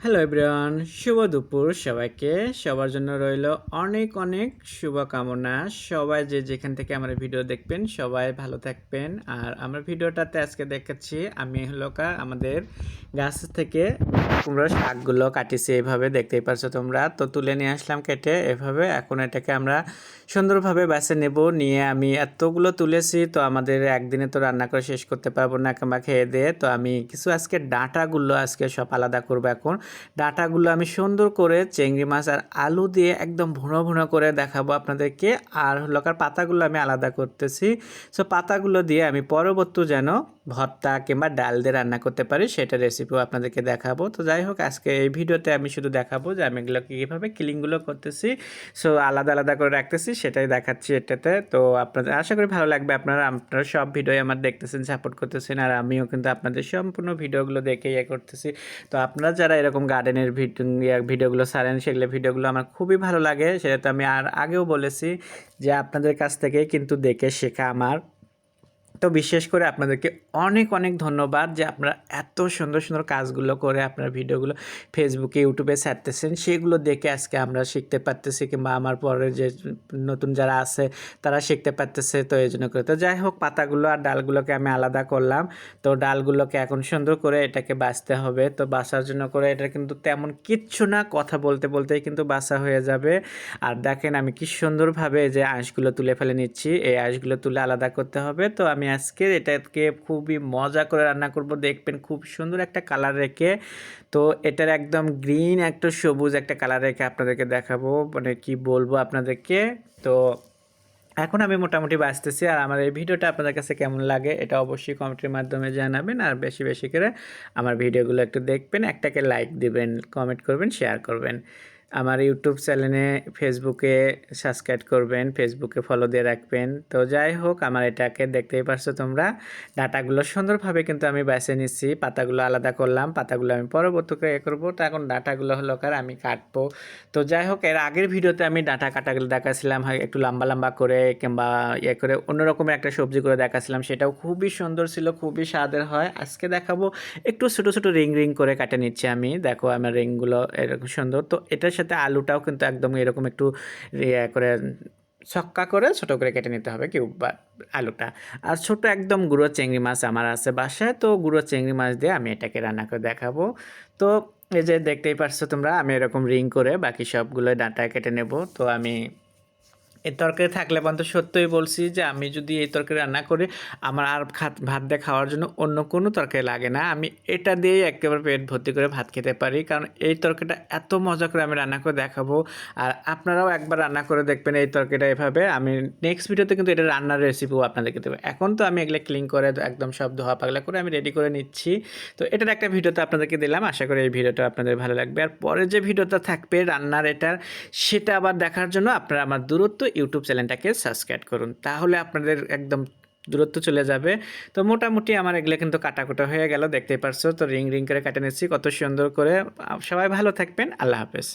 Hello everyone, শুভ দুপুর সবাইকে। সবার জন্য রইল অনেক অনেক শুভকামনা। সবাই যে যেখান থেকে আমার ভিডিও দেখবেন সবাই ভালো থাকবেন। আর আমার ভিডিওটাতে আজকে দেখাচ্ছি আমি আমাদের গাছ থেকে কুমড়ো শাকগুলো কাটিছি, এভাবে দেখতেই পারছো তোমরা। তো তুলে নিয়ে আসলাম কেটে এভাবে। এখন এটাকে আমরা সুন্দরভাবে বেছে নেব। নিয়ে আমি এতগুলো তুলেছি, তো আমাদের একদিনে তো রান্না করে শেষ করতে পারবো না কিংবা খেয়ে দিয়ে। তো আমি কিছু আজকে ডাঁটাগুলো আজকে সব আলাদা করবো। এখন ডাঁটাগুলো আমি সুন্দর করে চিংড়ি মাছ আর আলু দিয়ে একদম ভুনো ভুনো করে দেখাবো আপনাদেরকে। আর পাতাগুলো আমি আলাদা করতেছি। সো পাতাগুলো দিয়ে আমি পরবর্তী যেন ভর্তা কিংবা ডাল দিয়ে রান্না করতে পারি সেটা রেসিপিও আপনাদেরকে দেখাবো। তো যাই হোক, আজকে এই ভিডিওতে আমি শুধু দেখাবো যে আমি এগুলোকে কীভাবে কিলিংগুলো করতেছি। সো আলাদা আলাদা করে রাখতেছি, সেটাই দেখাচ্ছি এটাতে। তো আপনাদের আশা করি ভালো লাগবে। আপনারা সব ভিডিও আমার দেখতেছেন, সাপোর্ট করতেছেন, আর আমিও কিন্তু আপনাদের সম্পূর্ণ ভিডিওগুলো দেখে করতেছি। তো আপনারা যারা এরকম গার্ডেনের ভিডিওগুলো ছাড়েন, সেগুলো ভিডিওগুলো আমার খুবই ভালো লাগে। সেটা তো আমি আগেও বলেছি যে আপনাদের কাছ থেকে কিন্তু দেখে শেখা আমার। তো বিশেষ করে আপনাদেরকে অনেক অনেক ধন্যবাদ যে আপনারা এত সুন্দর সুন্দর কাজগুলো করে আপনার ভিডিওগুলো ফেসবুকে ইউটিউবে ছাড়তেছেন, সেগুলো দেখে আজকে আমরা শিখতে পারতেছি, কিংবা আমার পরে যে নতুন যারা আছে তারা শিখতে পারতেছে। তো এই জন্য করে, তো যাই হোক, পাতাগুলো আর ডালগুলোকে আমি আলাদা করলাম। তো ডালগুলোকে এখন সুন্দর করে এটাকে বাছতে হবে। তো বাছার জন্য করে এটা কিন্তু তেমন কিচ্ছু না, কথা বলতে বলতেই কিন্তু বাছা হয়ে যাবে। আর দেখেন আমি কি সুন্দরভাবে যে আঁশগুলো তুলে ফেলে নিচ্ছি, এই আঁশগুলো তুলে আলাদা করতে হবে। তো আমি আজকে এটাকে খুবই মজা করে রান্না করব, দেখবেন খুব সুন্দর একটা কালার রেখে। তো এটার একদম গ্রিন একটা সবুজ একটা কালার রেখে আপনাদেরকে দেখাবো, মানে কি বলবো আপনাদেরকে। তো এখন আমি মোটামুটি বাঁচতেছি। আর আমার এই ভিডিওটা আপনাদের কাছে কেমন লাগে এটা অবশ্যই কমেন্টের মাধ্যমে জানাবেন। আর বেশি বেশি করে আমার ভিডিওগুলো একটু দেখবেন, একটাকে লাইক দিবেন, কমেন্ট করবেন, শেয়ার করবেন। আমার ইউটিউব চ্যানেলে, ফেসবুকে সাবস্ক্রাইব করবেন, ফেসবুকে ফলো দিয়ে রাখবেন। তো যাই হোক, আমার এটাকে দেখতেই পারছো তোমরা। ডাটাগুলো সুন্দরভাবে কিন্তু আমি বেছে নিচ্ছি, পাতাগুলো আলাদা করলাম, পাতাগুলো আমি পরবর্তীতে করবো। তো এখন ডাটাগুলো আমি কাটবো। তো যাই হোক, এর আগের ভিডিওতে আমি ডাটা কাটাগুলো দেখাছিলাম হয় একটু লম্বা লম্বা করে কিংবা করে অন্যরকমের একটা সবজি করে দেখাছিলাম, সেটাও খুবই সুন্দর ছিল, খুবই স্বাদের হয়। আজকে দেখাবো একটু ছোটো ছোটো রিং রিং করে কাটে নিচ্ছি আমি। দেখো আমার রিংগুলো এরকম সুন্দর। তো এটার সাথে আলুটাও কিন্তু একদম এরকম একটু করে ছক্কা করে ছোটো করে কেটে নিতে হবে কিউব আলুটা। আর ছোট একদম গুঁড়ো চিংড়ি মাছ আমার আছে বাসায়, তো গুঁড়ো চিংড়ি মাছ দিয়ে আমি এটাকে রান্না করে দেখাবো। তো এই যে দেখতেই পারছো তোমরা, আমি এরকম রিং করে বাকি সবগুলো ডাঁটা কেটে নেব। তো আমি এই তরকারি থাকলে পর্যন্ত সত্যই বলছি যে আমি যদি এই তরকারি রান্না করি, আমার আর ভাত দিয়ে খাওয়ার জন্য অন্য কোনো তরকারি লাগে না। আমি এটা দিয়েই একেবারে পেট ভর্তি করে ভাত খেতে পারি, কারণ এই তরকারিটা এত মজা করে আমি রান্না করে দেখাবো। আর আপনারাও একবার রান্না করে দেখবেন এই তরকারিটা এভাবে। আমি নেক্সট ভিডিওতে কিন্তু এটা রান্নার রেসিপিও আপনাদেরকে দেবো। এখন তো আমি এগুলো ক্লিন করে একদম সব ধোয়া পাগলা করে আমি রেডি করে নিচ্ছি। তো এটার একটা ভিডিওতে আপনাদেরকে দিলাম, আশা করি এই ভিডিওটা আপনাদের ভালো লাগবে। আর পরে যে ভিডিওটা থাকবে রান্নার এটার, সেটা আবার দেখার জন্য আপনারা আমার দূরত্ব ইউটিউব চ্যানেলটাকে সাবস্ক্রাইব করুন, তাহলে আপনাদের একদম দূরত্ব চলে যাবে। তো মোটামুটি আমার এগুলো কিন্তু কাটাকুটা হয়ে গেল, দেখতেই পারছো। তো রিং রিং করে কাটে নিচ্ছি কত সুন্দর করে। সবাই ভালো থাকবেন, আল্লাহ হাফেজ।